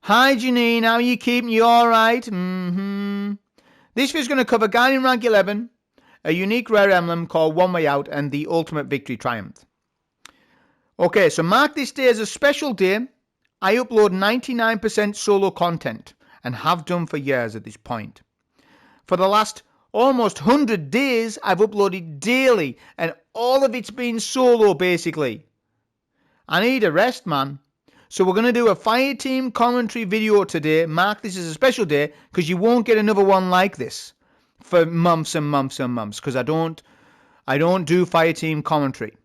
Hi Janine, how are you keeping? You alright? This video is going to cover Guardian Rank 11, a unique rare emblem called One Way Out, and the Ultimate Victory Triumph. Okay, so mark this day as a special day. I upload 99% solo content, and have done for years at this point. For the last almost 100 days, I've uploaded daily, and all of it's been solo basically. I need a rest, man. So we're going to do a Fireteam commentary video today. Mark this as a special day because you won't get another one like this for months and months and months, because I don't do Fireteam commentary.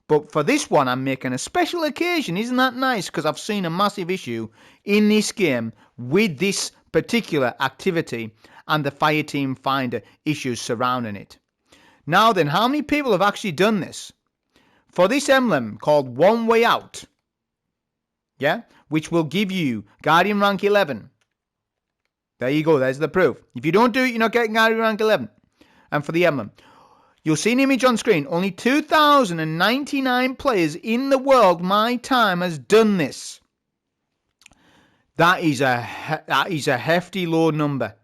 But for this one, I'm making a special occasion. Isn't that nice? Because I've seen a massive issue in this game with this particular activity and the Fireteam Finder issues surrounding it. Now then, how many people have actually done this? For this emblem called One Way Out, yeah, which will give you Guardian Rank 11. There you go, there's the proof. If you don't do it, you're not getting Guardian Rank 11. And for the emblem, you'll see an image on screen. Only 2,099 players in the world, my time, has done this. That is a hefty low number.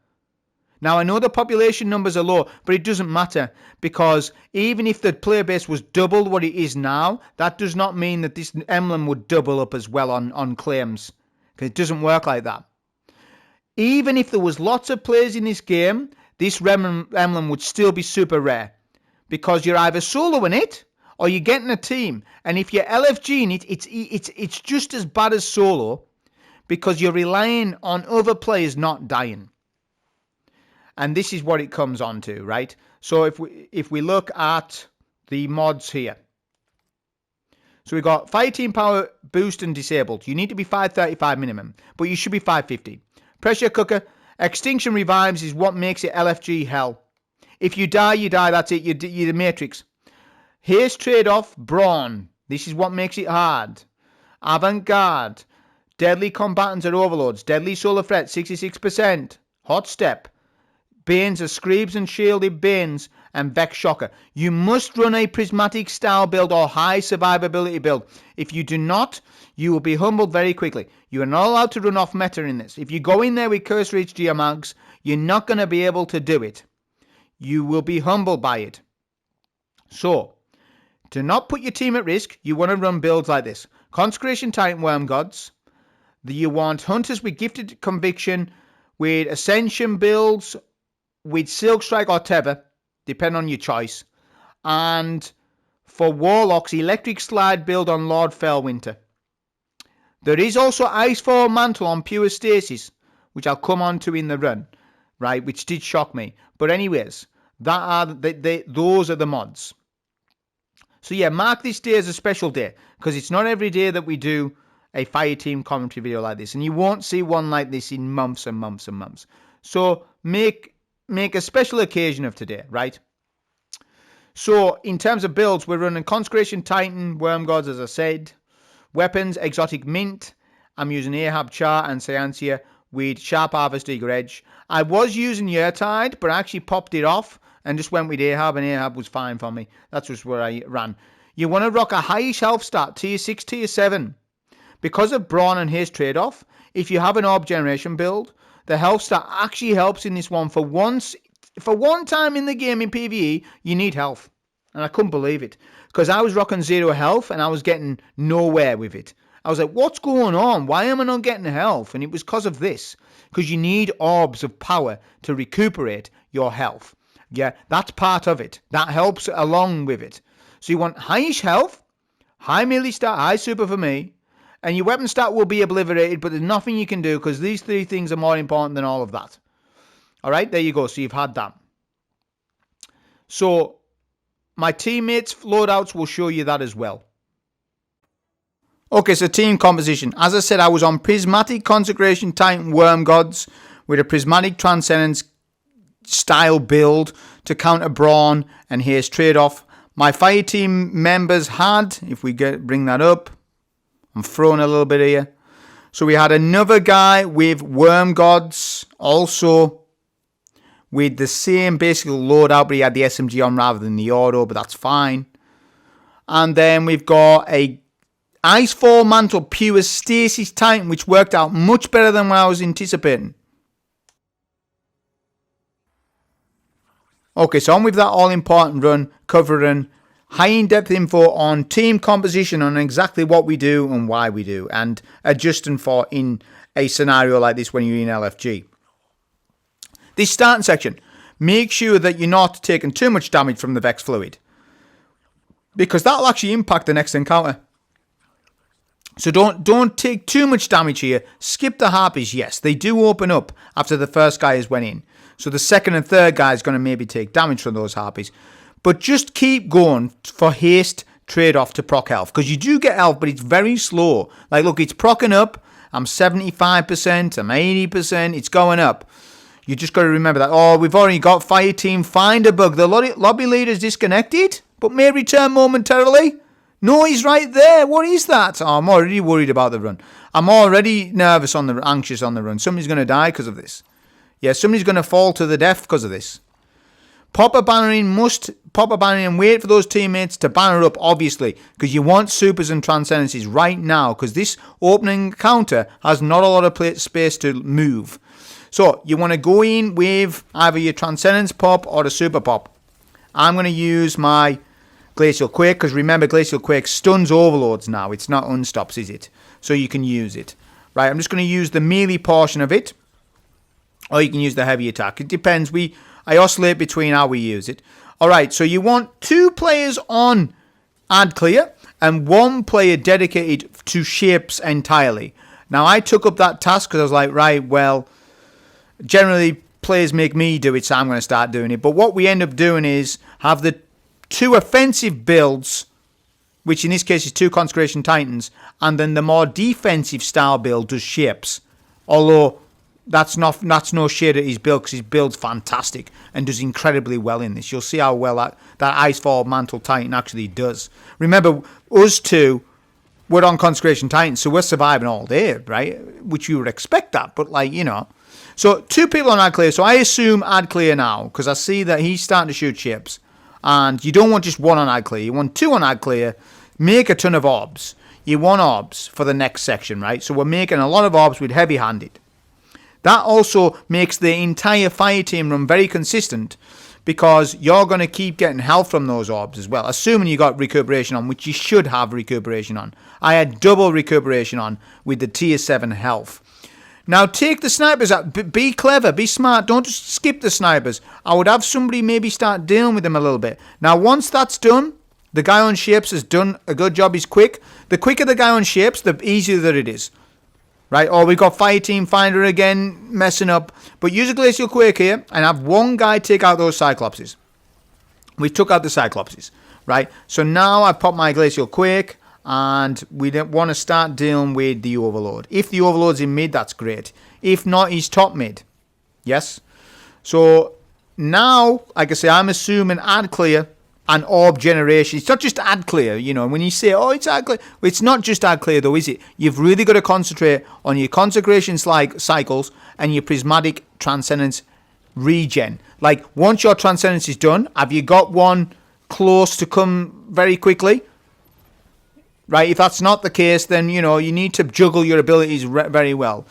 Now, I know the population numbers are low, but it doesn't matter, because even if the player base was double what it is now, that does not mean that this emblem would double up as well on claims, because it doesn't work like that. Even if there was lots of players in this game, this emblem would still be super rare, because you're either soloing it or you're getting a team. And if you're LFGing it, it's just as bad as solo, because you're relying on other players not dying. And this is what it comes on to, right? So if we look at the mods here. So we've got Fireteam Power Boost and Disabled. You need to be 535 minimum, but you should be 550. Pressure Cooker. Extinction Revives is what makes it LFG hell. If you die, you die. That's it. You're the Matrix. Haste Trade-Off. Brawn. This is what makes it hard. Avant-Garde. Deadly Combatants are Overloads. Deadly Solar Threat. 66%. Hot Step. Banes are Screebs and Shielded Banes, and Vex Shocker. You must run a prismatic style build or high survivability build. If you do not, you will be humbled very quickly. You are not allowed to run off meta in this. If you go in there with Cursor HGR mags, you're not going to be able to do it. You will be humbled by it. So, to not put your team at risk, you want to run builds like this. Consecration Titan Worm Gods. You want Hunters with Gifted Conviction, with Ascension builds, with Silk Strike or Tether, depending on your choice. And for Warlocks, Electric Slide build on Lord Fellwinter. There is also Icefall Mantle on Pure Stasis, which I'll come on to in the run, right, which did shock me. But anyways, those are the mods. So yeah, mark this day as a special day, because it's not every day that we do a Fireteam commentary video like this, and you won't see one like this in months and months and months. So make a special occasion of today, right? So in terms of builds, we're running Consecration Titan, Worm Gods, as I said. Weapons, Exotic Mint. I'm using Ahab Char and Seancia with Sharp Harvest, Eager Edge. I was using Yeartide, but I actually popped it off and just went with Ahab, and Ahab was fine for me. That's just where I ran. You want to rock a highish health stat, tier 6, tier 7. Because of Brawn and Haste trade-off, if you have an Orb Generation build, the health stat actually helps in this one. For one time in the game in PvE, you need health. And I couldn't believe it. Because I was rocking 0 health and I was getting nowhere with it. I was like, what's going on? Why am I not getting health? And it was because of this. Because you need orbs of power to recuperate your health. Yeah, that's part of it. That helps along with it. So you want highish health, high melee stat, high super for me. And your weapon stat will be obliterated, but there's nothing you can do, because these 3 things are more important than all of that. Alright, there you go. So you've had that. So my teammates' loadouts will show you that as well. Okay, so team composition. As I said, I was on Prismatic Consecration Titan Worm Gods with a Prismatic Transcendence style build to counter Brawn and Haste trade-off. My Fireteam members had, if we bring that up, I'm throwing a little bit here. So we had another guy with Worm Gods, also with the same basic loadout, but he had the SMG on rather than the auto, but that's fine. And then we've got a Icefall Mantle pure Stasis Titan, which worked out much better than what I was anticipating. Okay, so on with that all-important run covering high in-depth info on team composition, on exactly what we do and why we do, and adjusting for in a scenario like this when you're in LFG. This starting section, make sure that you're not taking too much damage from the Vex Fluid, because that'll actually impact the next encounter. So don't take too much damage here. Skip the Harpies, yes, they do open up after the first guy has went in. So the second and third guy is going to maybe take damage from those Harpies. But just keep going for haste trade-off to proc health, because you do get health, but it's very slow. Like, look, it's procking up. I'm 75%, I'm 80%, it's going up. You just got to remember that. Oh, we've already got Fire Team Find a Bug. The lobby leader's disconnected, but may return momentarily. No, he's right there. What is that? Oh, I'm already worried about the run. I'm already nervous anxious on the run. Somebody's going to die because of this. Yeah, somebody's going to fall to the death because of this. Pop a banner in, and wait for those teammates to banner up, obviously, because you want supers and transcendences right now, because this opening counter has not a lot of space to move. So you want to go in with either your transcendence pop or the super pop. I'm going to use my Glacial Quake, because remember, Glacial Quake stuns overloads now. It's not unstops, is it? So you can use it. Right, I'm just going to use the melee portion of it, or you can use the heavy attack. It depends. I oscillate between how we use it. Alright, so you want 2 players on Ad Clear and 1 player dedicated to shapes entirely. Now, I took up that task because I was like, right, well, generally players make me do it, so I'm going to start doing it. But what we end up doing is have the 2 offensive builds, which in this case is 2 Consecration Titans, and then the more defensive style build does shapes. Although that's no shade at his build, because his build's fantastic and does incredibly well in this. You'll see how well that Icefall Mantle Titan actually does. Remember, us 2, we're on Consecration Titans, so we're surviving all day, right? Which you would expect that, but like, you know. So 2 people on Ad Clear, so I assume Ad Clear now, because I see that he's starting to shoot ships. And you don't want just 1 on Ad Clear, you want 2 on Ad Clear. Make a ton of orbs. You want orbs for the next section, right? So we're making a lot of orbs with heavy-handed. That also makes the entire fire team run very consistent, because you're going to keep getting health from those orbs as well, assuming you got recuperation on, which you should have recuperation on. I had double recuperation on with the tier 7 health. Now take the snipers out. Be clever, be smart. Don't just skip the snipers. I would have somebody maybe start dealing with them a little bit. Now once that's done, the guy on shapes has done a good job. He's quick. The quicker the guy on shapes, the easier that it is. Right, or we've got Fire Team Finder again messing up. But use a Glacial Quake here and have 1 guy take out those Cyclopses. We took out the Cyclopses, right? So now I've popped my Glacial Quake, and we don't want to start dealing with the Overlord. If the Overlord's in mid, that's great. If not, he's top mid. Yes? So now, like I say, I'm assuming Ad Clear and orb generation. It's not just Ad Clear, you know. When you say, oh, it's Ad Clear, well, it's not just Ad Clear though, is it? You've really got to concentrate on your consecration cycles and your prismatic transcendence regen. Like, once your transcendence is done, have you got one close to come very quickly? Right, if that's not the case, then, you know, you need to juggle your abilities very well.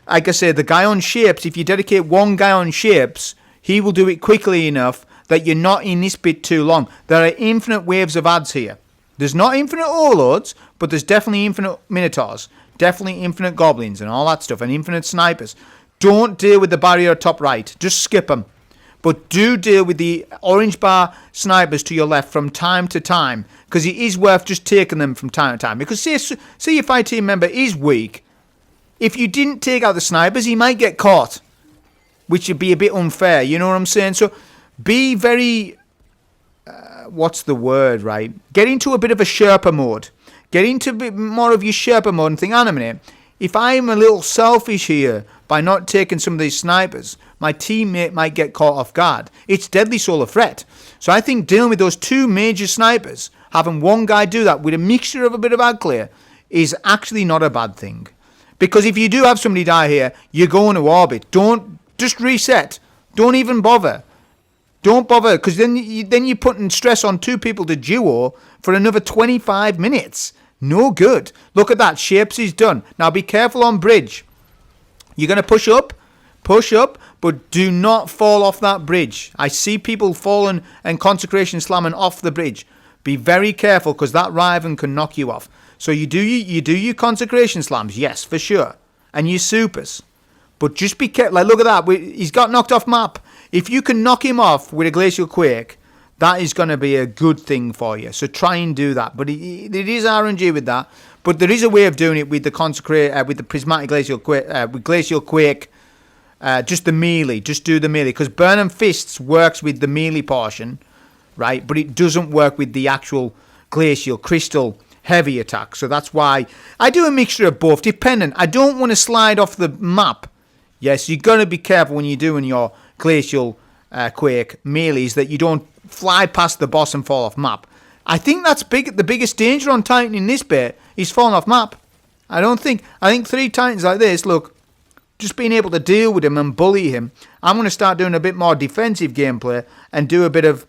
Like I say, the guy on shapes, if you dedicate 1 guy on shapes, he will do it quickly enough that you're not in this bit too long. There are infinite waves of ads here. There's not infinite overloads, but there's definitely infinite minotaurs, definitely infinite goblins and all that stuff, and infinite snipers. Don't deal with the barrier top right. Just skip them. But do deal with the orange bar snipers to your left from time to time, because it is worth just taking them from time to time. Because say your fire team member is weak. If you didn't take out the snipers, he might get caught, which would be a bit unfair. You know what I'm saying? So be very, what's the word, right? Get into a bit of a Sherpa mode. Get into a bit more of your Sherpa mode and think, hang on a minute, if I'm a little selfish here by not taking some of these snipers, my teammate might get caught off guard. It's deadly solar threat. So I think dealing with those 2 major snipers, having 1 guy do that with a mixture of a bit of ad clear, is actually not a bad thing. Because if you do have somebody die here, you're going to orbit. Don't just reset. Don't even bother. Don't bother, because then you're putting stress on 2 people to duo for another 25 minutes. No good. Look at that. Shapes is done. Now be careful on bridge. You're going to push up, but do not fall off that bridge. I see people falling and consecration slamming off the bridge. Be very careful because that Riven can knock you off. So you do your consecration slams, yes, for sure. And your supers. But just be careful. Like, look at that. He's got knocked off map. If you can knock him off with a Glacial Quake, that is going to be a good thing for you. So try and do that. But it is RNG with that. But there is a way of doing it with the with the Prismatic Glacial Quake, with Glacial Quake, just the melee. Just do the melee. Because Burning Fists works with the melee portion, right? But it doesn't work with the actual Glacial Crystal heavy attack. So that's why I do a mixture of both, dependent. I don't want to slide off the map. Yes, you've got to be careful when you're doing your Glacial Quake melees that you don't fly past the boss and fall off map. I think that's the biggest danger on Titan in this bit is falling off map. I think 3 Titans like this, look, just being able to deal with him and bully him. I'm going to start doing a bit more defensive gameplay and do a bit of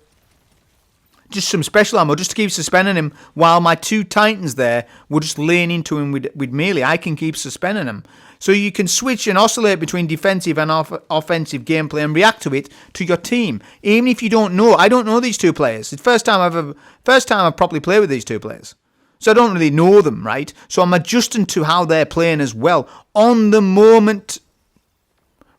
just some special ammo just to keep suspending him while my 2 Titans there will just lean into him with melee. I can keep suspending him. So you can switch and oscillate between defensive and offensive gameplay and react to it to your team. Even if you don't know. I don't know these 2 players. It's the first time I've properly played with these 2 players. So I don't really know them, right? So I'm adjusting to how they're playing as well on the moment,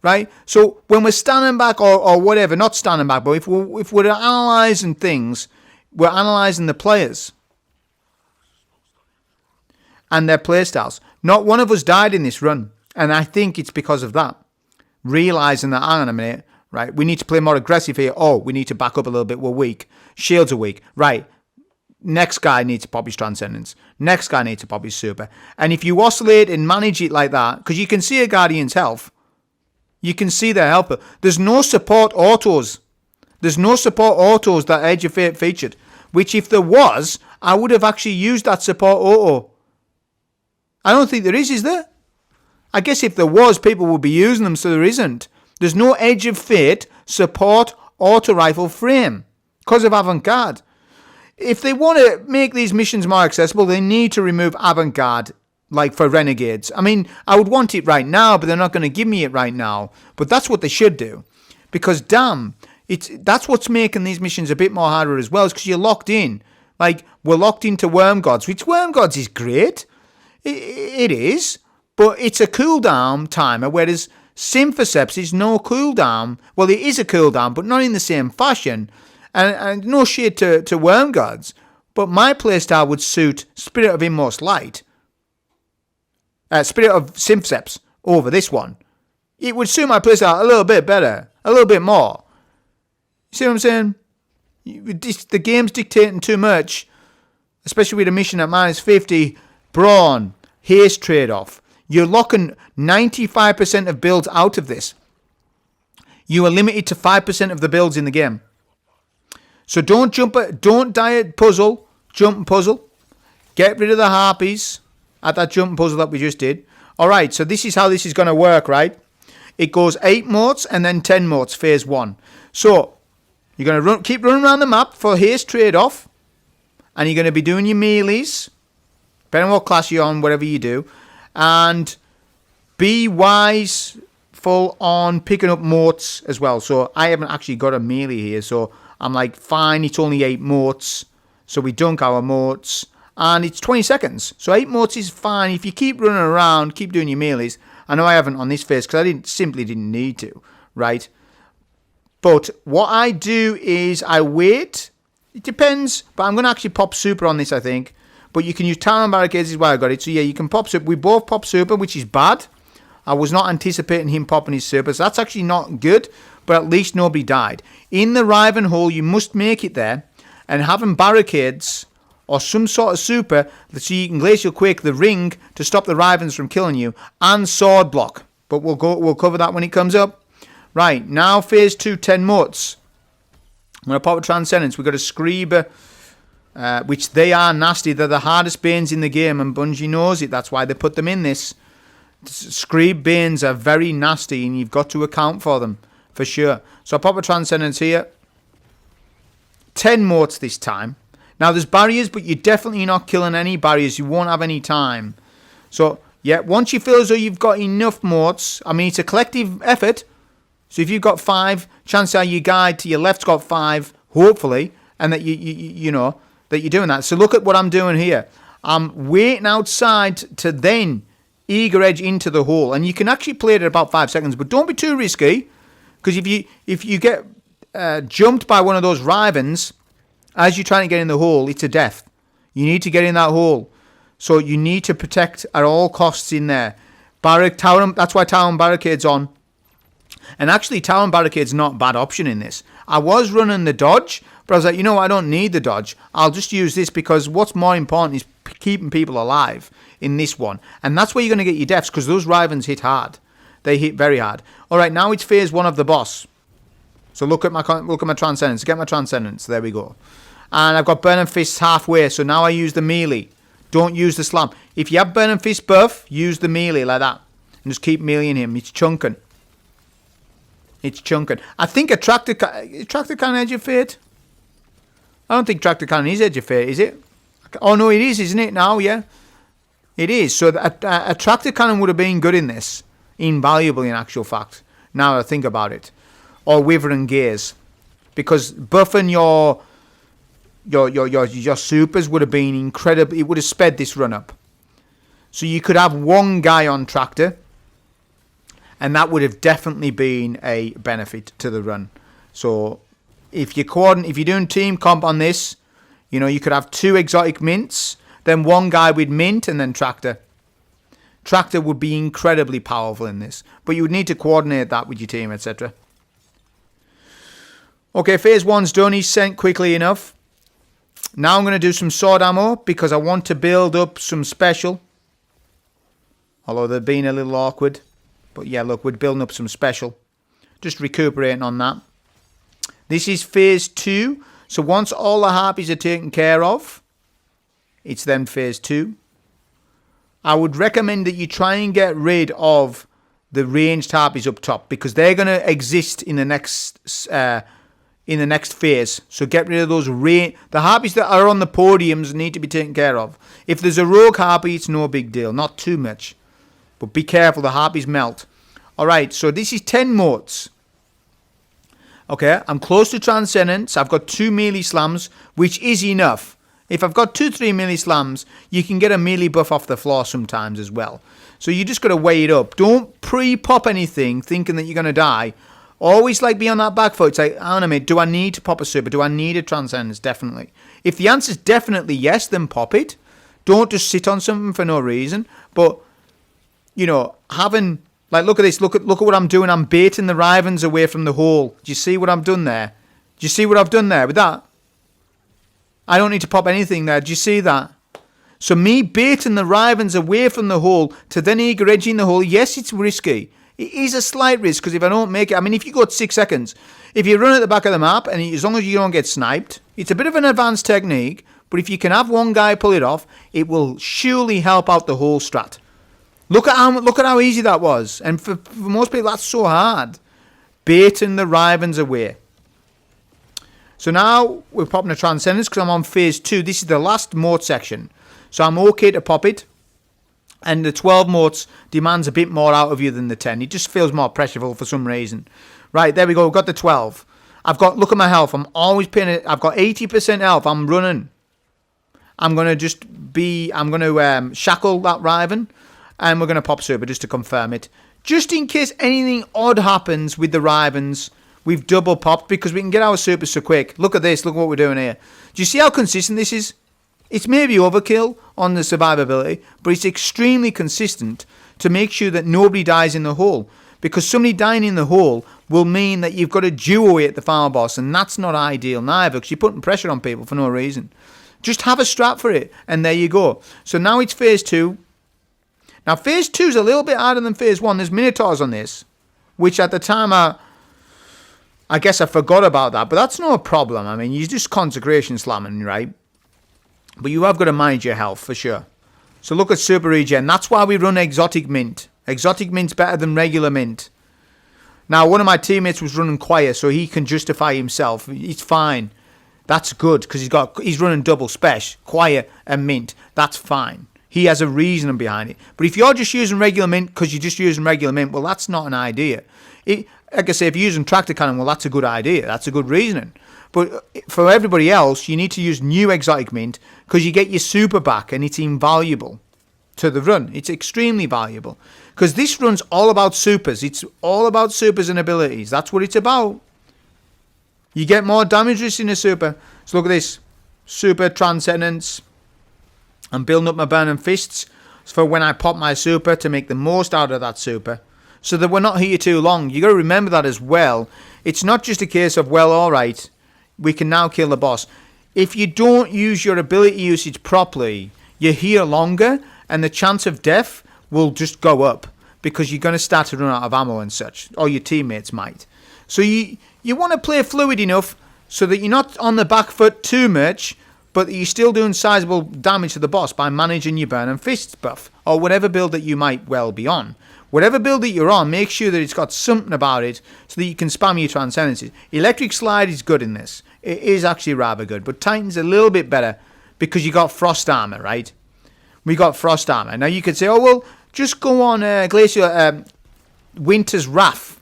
right? So when we're standing back or whatever, not standing back, but if we're analysing things, we're analysing the players and their playstyles. Not one of us died in this run, and I think it's because of that. Realising that, hang on a minute, right, we need to play more aggressive here. Oh, we need to back up a little bit, we're weak. Shields are weak. Right, next guy needs to pop his Transcendence. Next guy needs to pop his Super. And if you oscillate and manage it like that, because you can see a Guardian's health, you can see their health. There's no support autos. There's no support autos that Edge of Fate featured, which if there was, I would have actually used that support auto. I don't think there is there? I guess if there was, people would be using them, so there isn't. There's no Edge of Fate support auto rifle frame because of Avant-Garde. If they want to make these missions more accessible, they need to remove Avant-Garde, like for Renegades. I mean, I would want it right now, but they're not going to give me it right now. But that's what they should do. Because damn, that's what's making these missions a bit more harder as well, is because you're locked in. Like, we're locked into Worm Gods, which Worm Gods is great. It is, but it's a cooldown timer, whereas Symphoceps is no cooldown. Well, it is a cooldown, but not in the same fashion. And no shade to Worm Gods, but my playstyle would suit Spirit of Inmost Light, Spirit of Symphoceps over this one. It would suit my playstyle a little bit better, a little bit more. You see what I'm saying? The game's dictating too much, especially with a mission at -50. Brawn, haste trade-off. You're locking 95% of builds out of this. You are limited to 5% of the builds in the game. So don't die at puzzle, jump and puzzle. Get rid of the harpies at that jump and puzzle that we just did. Alright, so this is how this is going to work, right? It goes 8 motes and then 10 motes, phase 1. So, you're going to keep running around the map for haste trade-off. And you're going to be doing your melees. Depending on what class you're on, whatever you do. And be wise full on picking up motes as well. So I haven't actually got a melee here. So I'm like, fine, it's only 8 motes. So we dunk our motes. And it's 20 seconds. So 8 motes is fine. If you keep running around, keep doing your melees. I know I haven't on this phase because I simply didn't need to. Right? But what I do is I wait. It depends. But I'm going to actually pop super on this, I think. But you can use Tower and Barricades is why I got it. So yeah, you can pop super. We both pop super, which is bad. I was not anticipating him popping his super. So that's actually not good. But at least nobody died. In the Riven hole, you must make it there. And having Barricades or some sort of super so you can Glacial Quake the ring to stop the Rivens from killing you. And Sword Block. But we'll cover that when it comes up. Right, now phase 2, 10 motes. I'm going to pop a Transcendence. We've got a Screeber. Which they are nasty. They're the hardest Banes in the game, and Bungie knows it. That's why they put them in this. Screeb Banes are very nasty, and you've got to account for them, for sure. So I'll pop a Transcendence here. 10 motes this time. Now, there's barriers, but you're definitely not killing any barriers. You won't have any time. So, yeah, once you feel as though you've got enough motes, I mean, it's a collective effort. So if you've got 5, chances are your guy to your left's got 5, hopefully, and that you know that you're doing that. So look at what I'm doing here. I'm waiting outside to then eager edge into the hole, and you can actually play it at about 5 seconds, but don't be too risky, because if you get jumped by one of those Rivens as you're trying to get in the hole, it's a death. You need to get in that hole, so you need to protect at all costs in there. Tower, that's why Tower and Barricade's on. And actually, Tower and Barricade's not a bad option in this. I was running the dodge, but I was like, you know what, I don't need the dodge. I'll just use this, because what's more important is keeping people alive in this one. And that's where you're going to get your deaths, because those Rivens hit hard. They hit very hard. All right, now it's phase 1 of the boss. So look at my Transcendence. Get my Transcendence. There we go. And I've got Burning Fists halfway, so now I use the melee. Don't use the slam. If you have Burning Fist buff, use the melee like that. And just keep meleeing him. It's chunking. It's chunking. I think a Tractor Cannon Edge of Fate? I don't think Tractor Cannon is Edge of Fate, is it? Oh, no, it is, isn't it now? Yeah. It is. So a Tractor Cannon would have been good in this. Invaluable in actual fact. Now I think about it. Or Withering Gaze. Because buffing your supers would have been incredible. It would have sped this run up. So you could have one guy on Tractor, and that would have definitely been a benefit to the run. So if you're doing team comp on this, you know, you could have 2 exotic mints, then one guy with mint, and then Tractor. Tractor would be incredibly powerful in this, but you would need to coordinate that with your team, etc. Okay, phase 1's done. He's sent quickly enough. Now I'm going to do some sword ammo, because I want to build up some special. Although they're being a little awkward. But yeah, look, we're building up some special. Just recuperating on that. This is phase 2. So once all the harpies are taken care of, it's then phase 2. I would recommend that you try and get rid of the ranged harpies up top, because they're going to exist in the next phase. So get rid of those the harpies that are on the podiums need to be taken care of. If there's a rogue harpy, it's no big deal, not too much. But be careful, the harpies melt. Alright, so this is 10 motes. Okay, I'm close to Transcendence. I've got 2 melee slams, which is enough. If I've got 2-3 melee slams, you can get a melee buff off the floor sometimes as well. So you just got to weigh it up. Don't pre-pop anything thinking that you're going to die. Always like be on that back foot. It's like, hang on a minute, do I need to pop a super? Do I need a Transcendence? Definitely. If the answer's definitely yes, then pop it. Don't just sit on something for no reason. But, you know, having... Like, look at this. Look at what I'm doing. I'm baiting the Rivens away from the hole. Do you see what I've done there? Do you see what I've done there with that? I don't need to pop anything there. Do you see that? So me baiting the Rivens away from the hole to then eager edging the hole. Yes, it's risky. It is a slight risk, because if I don't make it... I mean, if you go 6 seconds, if you run at the back of the map, and as long as you don't get sniped, it's a bit of an advanced technique, but if you can have one guy pull it off, it will surely help out the whole strat. Look at how easy that was. And for most people, that's so hard. Baiting the Rivens away. So now we're popping a Transcendence, because I'm on phase 2. This is the last mote section. So I'm okay to pop it. And the 12 motes demands a bit more out of you than the 10. It just feels more pressureful for some reason. Right, there we go. We've got the 12. Look at my health. I'm always paying it. I've got 80% health. I'm running. I'm going to shackle that Riven. And we're going to pop super just to confirm it. Just in case anything odd happens with the Rivens, we've double popped, because we can get our super so quick. Look at this. Look what we're doing here. Do you see how consistent this is? It's maybe overkill on the survivability, but it's extremely consistent to make sure that nobody dies in the hole. Because somebody dying in the hole will mean that you've got a duo at the final boss, and that's not ideal neither, because you're putting pressure on people for no reason. Just have a strat for it, and there you go. So now it's phase 2. Now, phase 2 is a little bit harder than phase 1. There's Minotaurs on this, which at the time I guess I forgot about that, but that's no problem. I mean, you're just consecration slamming, right? But you have got to manage your health for sure. So look at super regen. That's why we run exotic mint. Exotic mint's better than regular mint. Now, one of my teammates was running choir, so he can justify himself. It's fine. That's good because he's running double special, quiet and mint. That's fine. He has a reason behind it. But if you're just using regular mint because you're just using regular mint, well, that's not an idea. Like I say, if you're using tractor cannon, well, that's a good idea. That's a good reasoning. But for everybody else, you need to use new exotic mint because you get your super back and it's invaluable to the run. It's extremely valuable because this run's all about supers. It's all about supers and abilities. That's what it's about. You get more damage resist in a super. So look at this. Super Transcendence. I'm building up my Burning Fists for when I pop my super to make the most out of that super. So that we're not here too long. You got to remember that as well. It's not just a case of, well, alright, we can now kill the boss. If you don't use your ability usage properly, you're here longer and the chance of death will just go up. Because you're going to start to run out of ammo and such. Or your teammates might. So you want to play fluid enough so that you're not on the back foot too much, but you're still doing sizable damage to the boss by managing your Burning Fists buff, or whatever build that you might well be on. Whatever build that you're on, make sure that it's got something about it so that you can spam your Transcendences. Electric Slide is good in this. It is actually rather good, but Titan's a little bit better because you got Frost Armor, right? We got Frost Armor. Now you could say, oh, well, just go on Glacial Winter's Wrath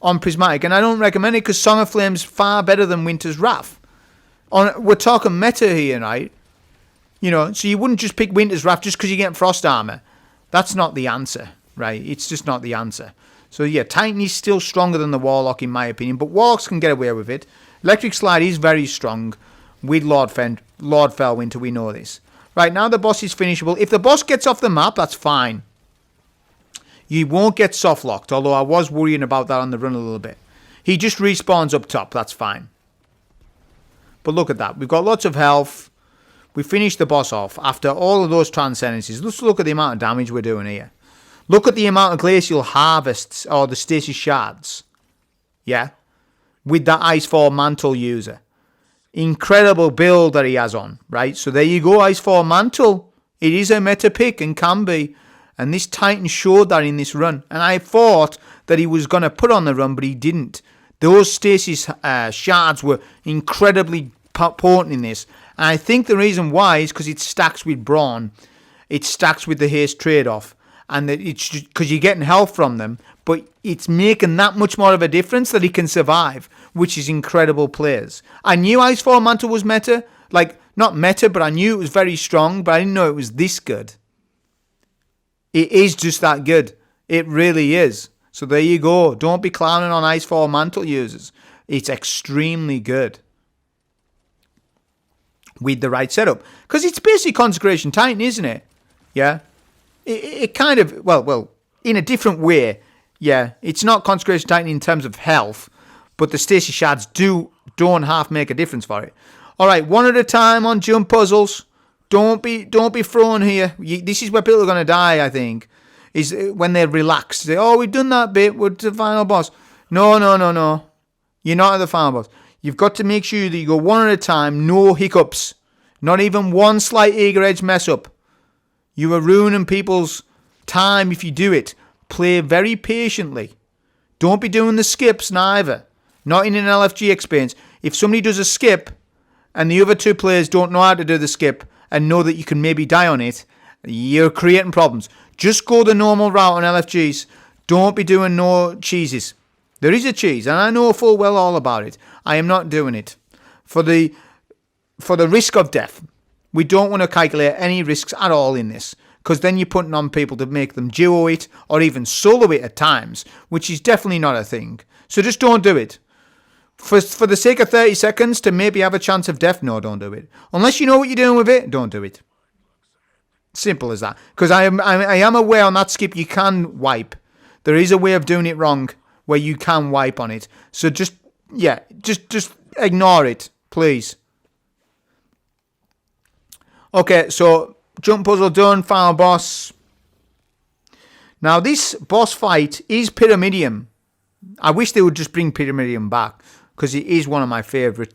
on Prismatic, and I don't recommend it because Song of Flame's far better than Winter's Wrath. We're talking meta here, right? You know, so you wouldn't just pick Winter's Wrath just because you get Frost Armor. That's not the answer, right? It's just not the answer. So yeah, Titan is still stronger than the Warlock in my opinion, but Warlocks can get away with it. Electric Slide is very strong with Lord Fellwinter, we know this. Right, now the boss is finishable. If the boss gets off the map, that's fine. You won't get soft locked, although I was worrying about that on the run a little bit. He just respawns up top, that's fine. But look at that. We've got lots of health. We finished the boss off after all of those Transcendences. Let's look at the amount of damage we're doing here. Look at the amount of Glacial Harvests, or the Stasis Shards. Yeah? With that Ice4 Mantle user. Incredible build that he has on, right? So there you go, Ice4 Mantle. It is a meta pick and can be. And this Titan showed that in this run. And I thought that he was going to put on the run, but he didn't. Those Stasis Shards were incredibly potent in this. And I think the reason why is because it stacks with Brawn. It stacks with the haste trade-off. And it's because you're getting health from them. But it's making that much more of a difference that he can survive. Which is incredible players. I knew Ice4 Mantle was meta. Like, not meta, but I knew it was very strong. But I didn't know it was this good. It is just that good. It really is. So there you go. Don't be clowning on Ice4 Mantle users. It's extremely good. With the right setup. Because it's basically Consecration Titan, isn't it? Yeah. It kind of, well, in a different way. Yeah. It's not Consecration Titan in terms of health. But the Stasis Shards don't half make a difference for it. Alright, one at a time on jump puzzles. Don't be thrown here. This is where people are going to die, I think. Is when they're relaxed. Say, oh, we've done that bit. We're to the final boss. No. You're not at the final boss. You've got to make sure that you go one at a time. No hiccups. Not even one slight eager edge mess up. You are ruining people's time if you do it. Play very patiently. Don't be doing the skips neither. Not in an LFG experience. If somebody does a skip and the other two players don't know how to do the skip and know that you can maybe die on it, you're creating problems. Just go the normal route on LFGs. Don't be doing no cheeses. There is a cheese, and I know full well all about it. I am not doing it. For the risk of death. We don't want to calculate any risks at all in this. Because then you're putting on people to make them duo it or even solo it at times, which is definitely not a thing. So just don't do it. For the sake of 30 seconds to maybe have a chance of death, no, don't do it. Unless you know what you're doing with it, don't do it. Simple as that. Because I am aware on that skip you can wipe. There is a way of doing it wrong where you can wipe on it. So just ignore it, please. Okay, so jump puzzle done, final boss. Now this boss fight is Pyramidium. I wish they would just bring Pyramidium back because it is one of my favourite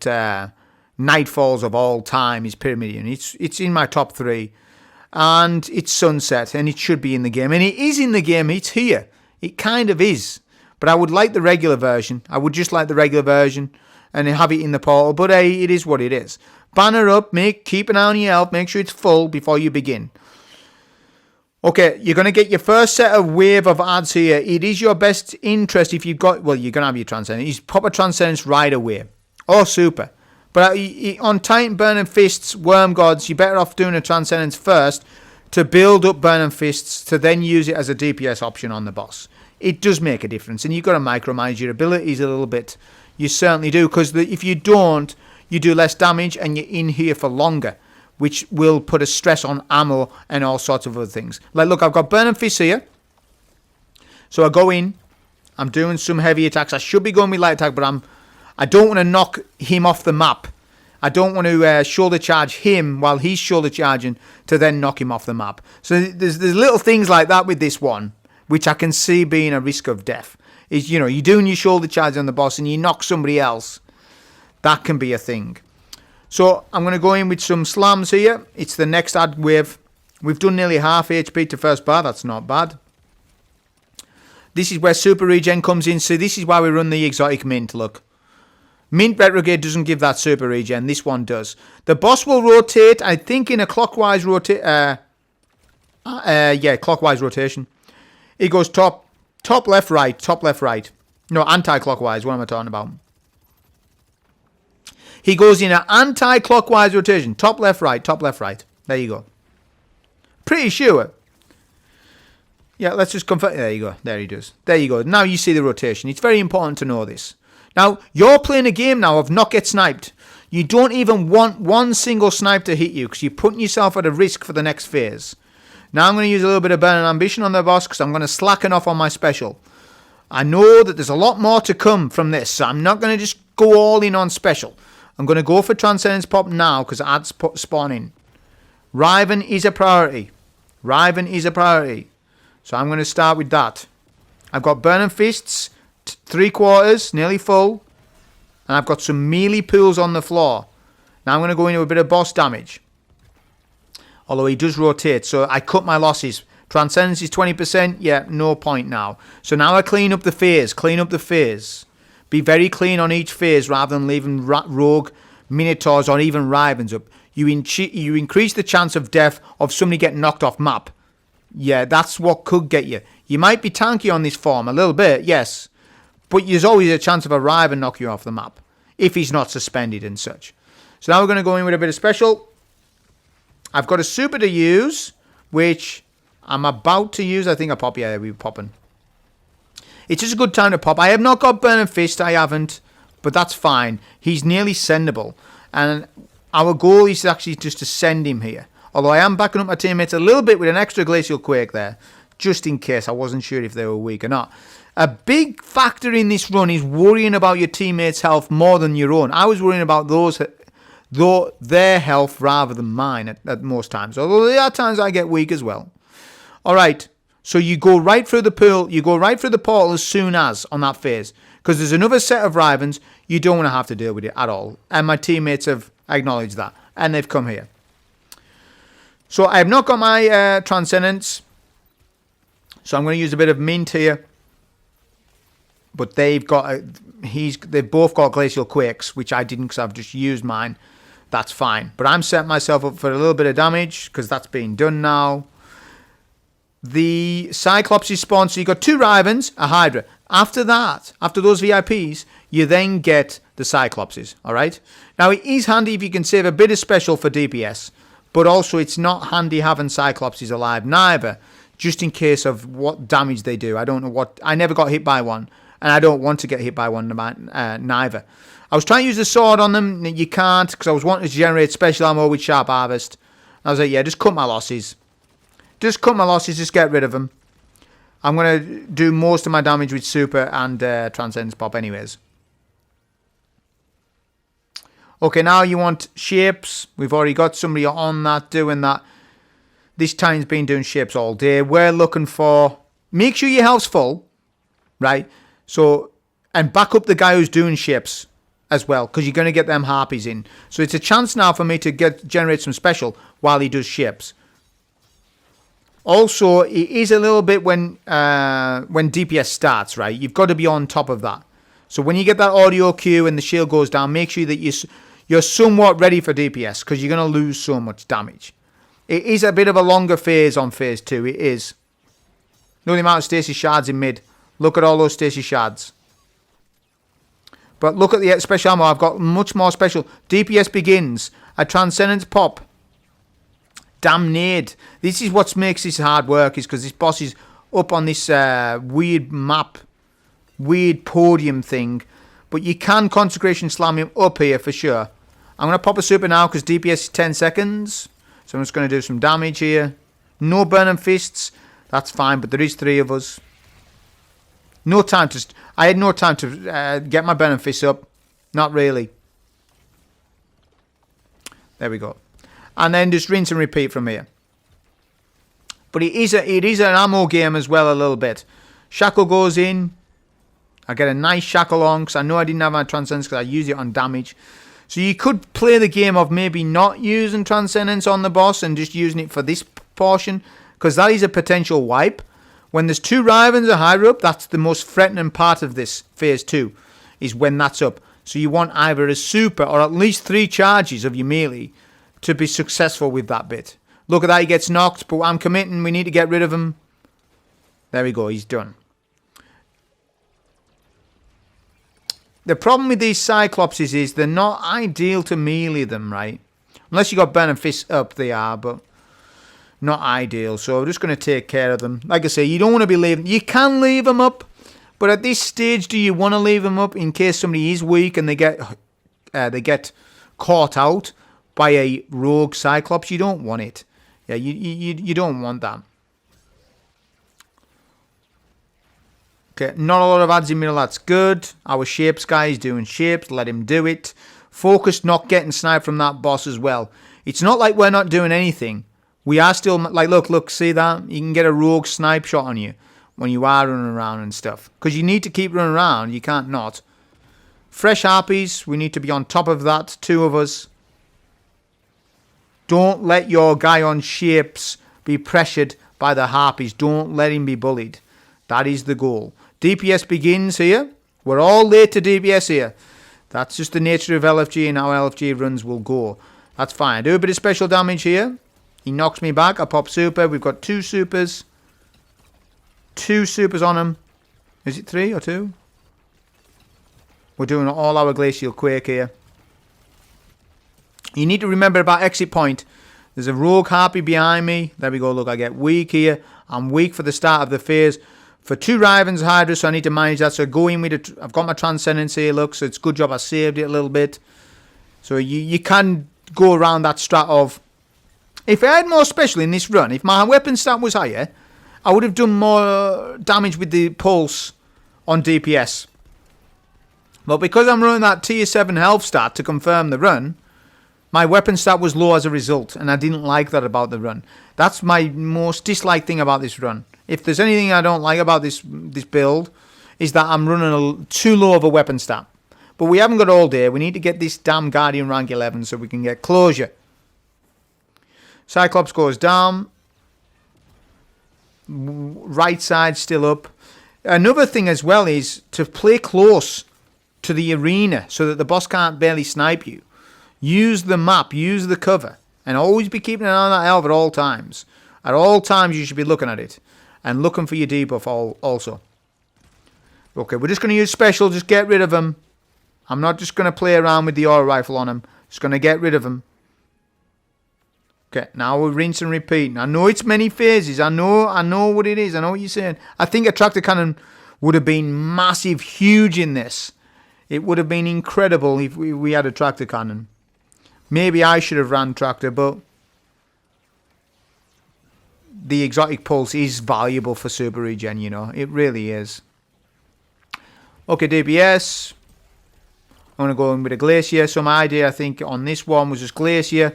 Nightfalls of all time is Pyramidium. It's in my top 3 and it's Sunset and it should be in the game. And it is in the game, it's here. It kind of is. But I would like the regular version. I would just like the regular version. and have it in the portal. But hey, it is what it is. Banner up, keep an eye on your health, make sure it's full before you begin. Okay, you're going to get your first set of wave of ads here. It is your best interest if you've got, well, you're going to have your Transcendence. You pop a Transcendence right away. Oh, super. But on Titan Burning Fists, Worm Gods, you're better off doing a Transcendence first to build up Burning Fists to then use it as a DPS option on the boss. It does make a difference, and you've got to micromanage your abilities a little bit. You certainly do, because if you don't, you do less damage and you're in here for longer, which will put a stress on ammo and all sorts of other things. Like, look, I've got Burning Fists here. So I go in. I'm doing some heavy attacks. I should be going with light attack, but I don't want to knock him off the map. I don't want to shoulder charge him while he's shoulder charging to then knock him off the map. So there's little things like that with this one, which I can see being a risk of death. Is, you know, you're doing your shoulder charge on the boss and you knock somebody else. That can be a thing. So I'm going to go in with some slams here. It's the next ad wave. We've done nearly half HP to first bar. That's not bad. This is where super regen comes in. So this is why we run the exotic mint. Look. Mint Retrograde doesn't give that super regen. This one does. The boss will rotate, I think, in a clockwise clockwise rotation. It goes top, left, right, top, left, right. No, anti-clockwise. What am I talking about? He goes in an anti-clockwise rotation. Top, left, right, top, left, right. There you go. Pretty sure. Yeah, let's just confirm. There you go. There he does. There you go. Now you see the rotation. It's very important to know this. Now, you're playing a game now of not get sniped. You don't even want one single snipe to hit you because you're putting yourself at a risk for the next phase. Now I'm going to use a little bit of Burning Ambition on the boss because I'm going to slacken off on my special. I know that there's a lot more to come from this, so I'm not going to just go all in on special. I'm going to go for Transcendence Pop now because adds spawn in. Riven is a priority. Riven is a priority. So I'm going to start with that. I've got Burning Fists, 3/4, nearly full. And I've got some melee pools on the floor. Now I'm going to go into a bit of boss damage. Although he does rotate, so I cut my losses. Transcendence is 20%. Yeah, no point now. So now I clean up the phase. Clean up the phase. Be very clean on each phase rather than leaving rogue, minotaurs, or even Rivens up. You increase the chance of death of somebody getting knocked off map. Yeah, that's what could get you. You might be tanky on this form a little bit, yes. But there's always a chance of a Riven knock you off the map. If he's not suspended and such. So now we're going to go in with a bit of special. I've got a super to use, which I'm about to use. I think I pop. Yeah, we're popping. It's just a good time to pop. I have not got Burning Fist. I haven't. But that's fine. He's nearly sendable. And our goal is actually just to send him here. Although I am backing up my teammates a little bit with an extra Glacial Quake there. Just in case. I wasn't sure if they were weak or not. A big factor in this run is worrying about your teammates' health more than your own. I was worrying about their health rather than mine at most times. Although there are times I get weak as well. Alright. So you go right through the pool. You go right through the portal as soon as on that phase. Because there's another set of Rivens. You don't want to have to deal with it at all. And my teammates have acknowledged that. And they've come here. So I have not got my Transcendence. So I'm going to use a bit of Mint here. But they've both got Glacial Quakes, which I didn't because I've just used mine. That's fine. But I'm setting myself up for a little bit of damage because that's being done now. The Cyclops is spawned, so you got 2 Rivens, a Hydra. After that, after those VIPs, you then get the Cyclopses, alright? Now, it is handy if you can save a bit of special for DPS, but also it's not handy having Cyclopses alive neither, just in case of what damage they do. I don't know what... I never got hit by one, and I don't want to get hit by one neither. I was trying to use the sword on them, you can't, because I was wanting to generate special ammo with Sharp Harvest. I was like, yeah, just cut my losses. Just cut my losses, just get rid of them. I'm going to do most of my damage with Super and Transcendence Pop anyways. Okay, now you want shapes. We've already got somebody on that, doing that. This time's been doing shapes all day. We're looking for... Make sure your health's full, right? So, and back up the guy who's doing shapes as well, because you're going to get them harpies in. So it's a chance now for me to generate some special while he does shapes. Also, it is a little bit when DPS starts, right? You've got to be on top of that. So when you get that audio cue and the shield goes down, make sure that you're somewhat ready for DPS, because you're going to lose so much damage. It is a bit of a longer phase on phase 2. It is. Look at the amount of stasis shards in mid. Look at all those stasis shards. But look at the special ammo. I've got much more special. DPS begins. A Transcendence pop. Damn nade. This is what makes this hard work, is because this boss is up on this weird map. Weird podium thing. But you can Consecration Slam him up here for sure. I'm going to pop a super now because DPS is 10 seconds. So I'm just going to do some damage here. No burning fists. That's fine, but there is 3 of us. No time to... I had no time to get my burning fists up. Not really. There we go. And then just rinse and repeat from here. But it is an ammo game as well a little bit. Shackle goes in. I get a nice shackle on because I know I didn't have my Transcendence because I used it on damage. So you could play the game of maybe not using Transcendence on the boss and just using it for this portion, because that is a potential wipe. When there's 2 Rivens or higher up, that's the most threatening part of this phase 2, is when that's up. So you want either a super or at least 3 charges of your melee to be successful with that bit. Look at that, he gets knocked, but I'm committing, we need to get rid of him. There we go, he's done. The problem with these Cyclopses is they're not ideal to melee them, right? Unless you got burning fists up, they are, but not ideal. So I'm just going to take care of them. Like I say, you don't want to be leaving... You can leave them up, but at this stage, do you want to leave them up in case somebody is weak and they get caught out by a rogue Cyclops? You don't want it. Yeah, you don't want that. Okay, not a lot of ads in middle, that's good. Our shapes guy is doing shapes, let him do it. Focused, not getting sniped from that boss as well. It's not like we're not doing anything. We are still, like, look, see that? You can get a rogue snipe shot on you when you are running around and stuff. Because you need to keep running around, you can't not. Fresh harpies, we need to be on top of that, 2 of us. Don't let your guy on shapes be pressured by the harpies. Don't let him be bullied. That is the goal. DPS begins here. We're all late to DPS here. That's just the nature of LFG and how LFG runs will go. That's fine. I do a bit of special damage here. He knocks me back. I pop super. We've got 2 supers. 2 supers on him. Is it 3 or 2? We're doing all our Glacial Quake here. You need to remember about exit point. There's a rogue harpy behind me. There we go. Look, I get weak here. I'm weak for the start of the phase. For 2 Rivens Hydra, so I need to manage that. So go in with it. I've got my Transcendence here, look. So it's a good job I saved it a little bit. So you can go around that strat of... If I had more special in this run, if my weapon stat was higher, I would have done more damage with the pulse on DPS. But because I'm running that tier 7 health stat to confirm the run, my weapon stat was low as a result, and I didn't like that about the run. That's my most disliked thing about this run. If there's anything I don't like about this build, is that I'm running too low of a weapon stat. But we haven't got all day. We need to get this damn Guardian rank 11 so we can get closure. Cyclops goes down. Right side still up. Another thing as well is to play close to the arena so that the boss can't barely snipe you. Use the map, use the cover, and always be keeping an eye on that elf at all times. At all times you should be looking at it and looking for your debuff also. Okay, we're just going to use special, just get rid of him. I'm not just going to play around with the aura rifle on him. Just going to get rid of him. Okay, now we'll rinse and repeat. I know it's many phases. I know what it is. I know what you're saying. I think a tractor cannon would have been massive, huge in this. It would have been incredible if we had a tractor cannon. Maybe I should have ran tractor, but the exotic pulse is valuable for super regen, you know. It really is. Okay, DPS. I'm going to go in with a Glacier. So my idea, I think, on this one was just Glacier.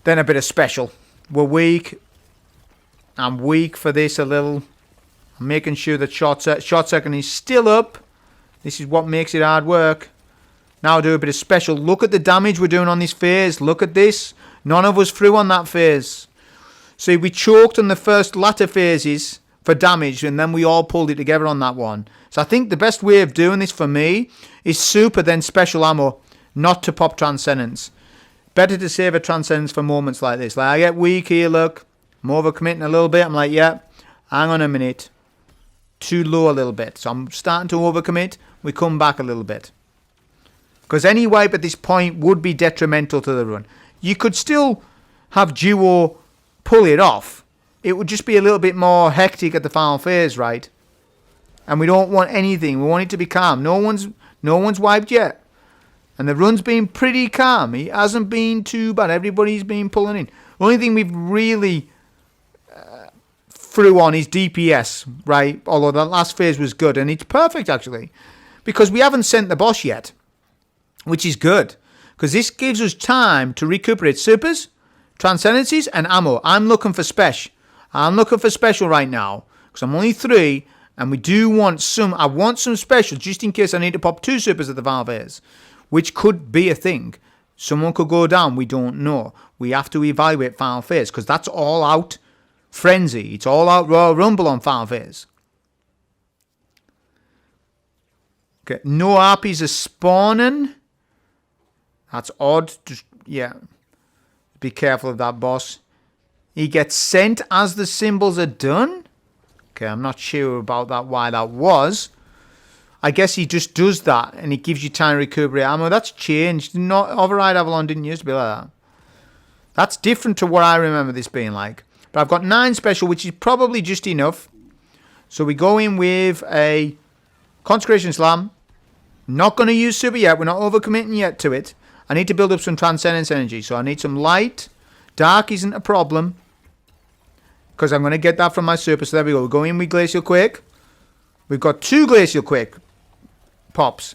Then a bit of special. We're weak. I'm weak for this a little. I'm making sure that shot second is still up. This is what makes it hard work. Now I'll do a bit of special. Look at the damage we're doing on this phase. Look at this. None of us threw on that phase. See, we choked on the first latter phases, for damage, and then we all pulled it together on that one. So I think the best way of doing this for me is super, then special ammo, not to pop Transcendence. Better to save a Transcendence for moments like this. Like I get weak here, look. I'm overcommitting a little bit. I'm like, yeah, hang on a minute. Too low a little bit. So I'm starting to overcommit. We come back a little bit. Because any wipe at this point would be detrimental to the run. You could still have Duo pull it off. It would just be a little bit more hectic at the final phase, right? And we don't want anything. We want it to be calm. No one's wiped yet. And the run's been pretty calm. It hasn't been too bad. Everybody's been pulling in. The only thing we've really threw on is DPS, right? Although that last phase was good. And it's perfect, actually. Because we haven't sent the boss yet. Which is good. Because this gives us time to recuperate supers, transcendencies, and ammo. I'm looking for special. I'm looking for special right now. Because I'm only 3. And we do want some. I want some special just in case I need to pop 2 supers at the final phase. Which could be a thing. Someone could go down. We don't know. We have to evaluate final phase. Because that's all out frenzy. It's all out Royal Rumble on final phase. Okay. No harpies are spawning. That's odd. Just, yeah. Be careful of that boss. He gets sent as the symbols are done. Okay, I'm not sure about that, why that was. I guess he just does that and he gives you time to recuperate ammo. That's changed. Not NODE.OVRD.AVALON didn't used to be like that. That's different to what I remember this being like. But I've got 9 special, which is probably just enough. So we go in with a Consecration Slam. Not going to use super yet. We're not overcommitting yet to it. I need to build up some Transcendence energy. So I need some light. Dark isn't a problem. Because I'm going to get that from my super. So there we go. We're going in with Glacial Quake. We've got 2 Glacial Quake pops.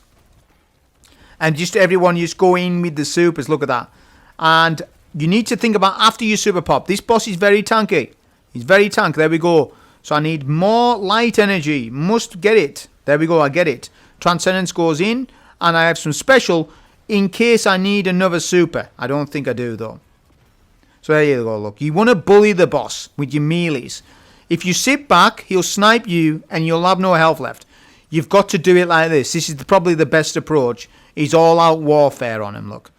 And just everyone just go in with the supers. Look at that. And you need to think about after you super pop. This boss is very tanky. He's very tank. There we go. So I need more light energy. Must get it. There we go. I get it. Transcendence goes in. And I have some special in case I need another super. I don't think I do though. So there you go, look. You want to bully the boss with your melees. If you sit back, he'll snipe you and you'll have no health left. You've got to do it like this. This is probably the best approach. He's all-out warfare on him, look.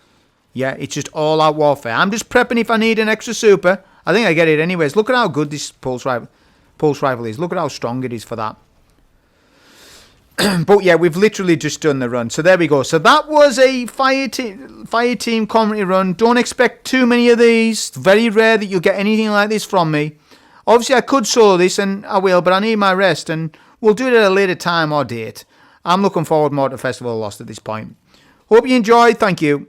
Yeah, it's just all-out warfare. I'm just prepping if I need an extra super. I think I get it anyways. Look at how good this pulse rifle is. Look at how strong it is for that. But yeah, we've literally just done the run. So there we go. So that was a fire team community run. Don't expect too many of these. It's very rare that you'll get anything like this from me. Obviously, I could solo this, and I will, but I need my rest, and we'll do it at a later time or date. I'm looking forward more to Festival of Lost at this point. Hope you enjoyed. Thank you.